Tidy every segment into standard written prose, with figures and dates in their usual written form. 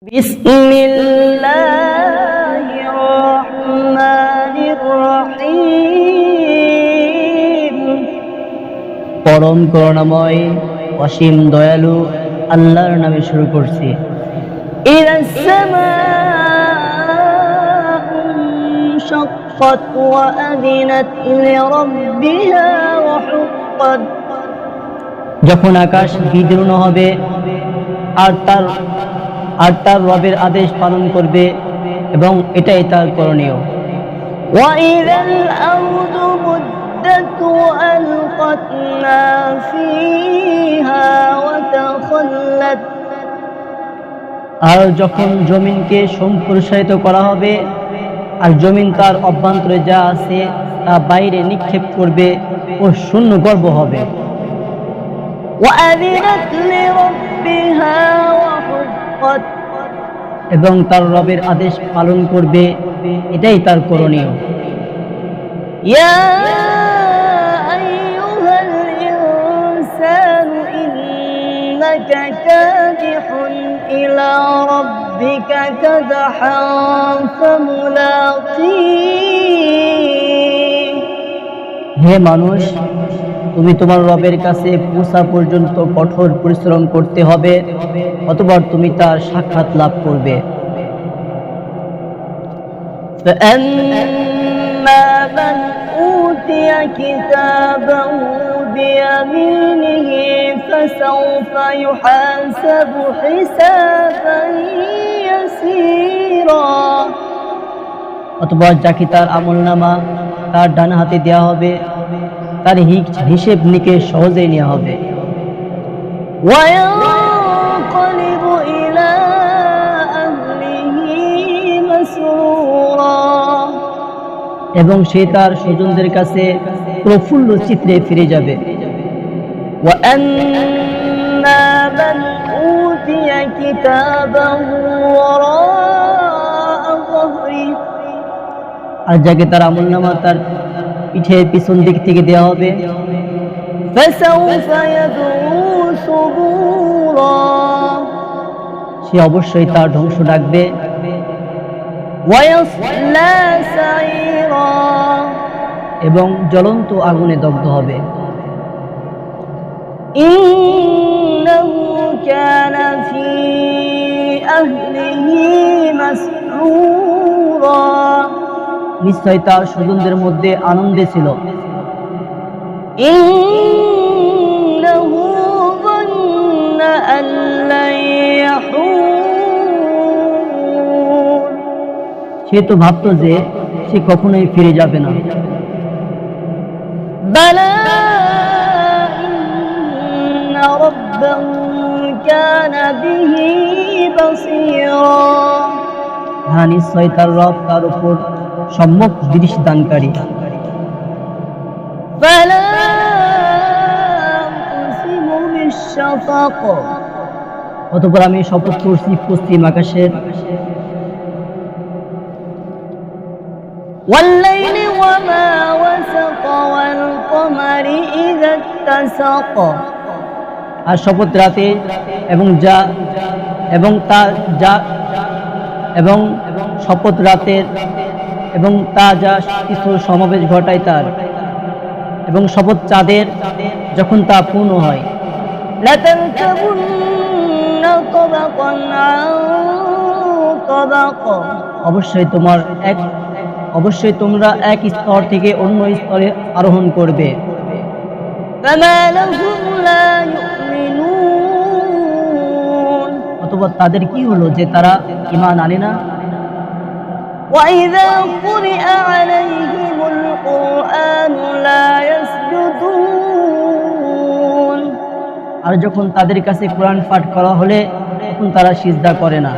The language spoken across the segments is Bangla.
বিসমিল্লাহির রহমানির রহিম। পরম করুণাময় অসীম দয়ালু আল্লাহর নামে শুরু করছি। ইযাস সামাউ শাক্কাত ওয়া আযিনাত লিরাব্বিহা ওয়া হুক্কাত। যখন আকাশ বিদীর্ণ হবে আর তার রবের আদেশ পালন করবে, এবং এটাই তার করণীয়। ওয়াইযাল আরদু মুদ্দাত আলকাত মা ফিহা ওয়া তাখাল্লাত। আর যখন জমিনকে সম্প্রসারিত করা হবে আর জমিন তার অভ্যন্তরে যা আছে তা বাইরে নিক্ষেপ করবে ও শূন্য গর্ভ হবে। ওয়াযিনাত লিরাব্বিহা ওয়া হুক্কাত। এবং তার রবের আদেশ পালন করবে, এটাই তার করণীয়। ইয়া আইয়ুহাল ইনসানু ইন্নাকা কাদিহুন ইলা রাব্বিকা কাদহান ফামুলাকীহ। হে মানুষ, তুমি তোমার রবের কাছে পৌঁছা পর্যন্ত কঠোর পরিশ্রম করতে হবে, অতঃপর তুমি তার সাক্ষাৎ লাভ করবে। فَأَمَّا مَنْ أُوتِيَ كِتَابَهُ بِيَمِينِهِ فَسَوْفَ يُحَاسَبُ حِسَابًا يَسِيرًا। অতঃপর যাকে তার আমলনামা তার ডান হাতে দেওয়া হবে, তার হিসেব নিকেশ সহজেই নেওয়া হবে। ওয়ায়ানকালিবু ইলা আহলিহি মাসরুরা। এবং সে তার স্বজনদের কাছে প্রফুল্ল চিত্রে ফিরে যাবে। ওয়া আম্মা মান উতিয়া কিতাবাহু ওয়ারাআ যাহরি। আর যাকে তার আমলনামা তার পিঠের পিছন দিক থেকে দেওয়া হবে, সে অবশ্যই তার ধ্বংস ডাকবে। এবং জ্বলন্ত আগুনে দগ্ধ হবে। ইন্নাহু কানা ফি আহলিহি মাসরুরা। নিশ্চয় তার স্বজনদের মধ্যে আনন্দে ছিল। ইন্নাহু যান্না আন লা ইয়াহুর। সে তো ভাবত যে সে কখনোই ফিরে যাবে না। বালা ইন্না রাব্বাহু কানা বিহি বাসীরা। হ্যাঁ, নিশ্চয় তার রব তার উপর সম্যক দৃষ্টি দানকারী। ফালা উকসিমু বিশ-শাফাক। অতঃপর আমি শপথ করছি পশ্চিম আকাশের। ওয়াল-লাইলি ওয়া মা ওয়াসাক ওয়াল-কমারি ইযা ইত্তাসাক। আর শপথ রাতে এবং শপথ রাতের এবং তা যা কিছু সমাবেশ ঘটায় তার, এবং শপথ চাঁদের যখন তা পূর্ণ হয়। অবশ্যই তোমরা এক স্তর থেকে অন্য স্তরে আরোহণ করবে। অতঃপর তাদের কি হলো যে তারা ঈমান আনে না। وَإِذَا قُرِئَ عَلَيْهِمُ الْقُرْآنُ لَا يَسْجُدُونَ। আর যখন তাদের কাছে কোরআন পাঠ করা হলে তখন তারা সিজদা করে না।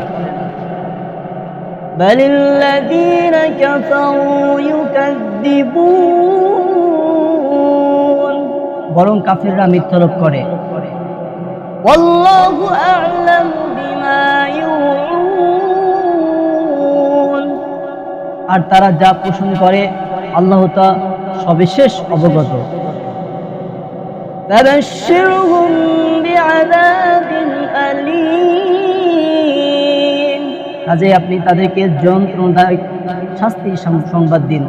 বালিল্লাযীনা কাফারু ইউকাযযিবুন। বরং কাফিররা মিথ্যারোপ করে। ওয়াল্লাহু আ'লামু বিমা ইউ'উন। আর তারা যা পোষণ করে আল্লাহ তা সবিশেষ অবগত। ফাবাশশিরহুম বিআযাবিন আলীম। কাজে আপনি তাদেরকে যন্ত্রণাদায়ক শাস্তি সংবাদ দিন।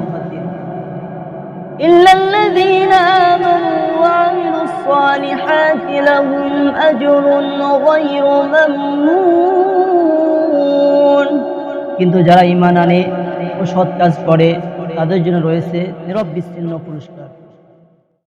ইল্লাল্লাযীনা আমানু ওয়া আমিলুস সালিহাতি লাহুম আজরুন গায়রু মামনুন। কিন্তু যারা ঈমান আনে ও সৎ কাজ করে তাদের জন্য রয়েছে নিরবচ্ছিন্ন পুরস্কার।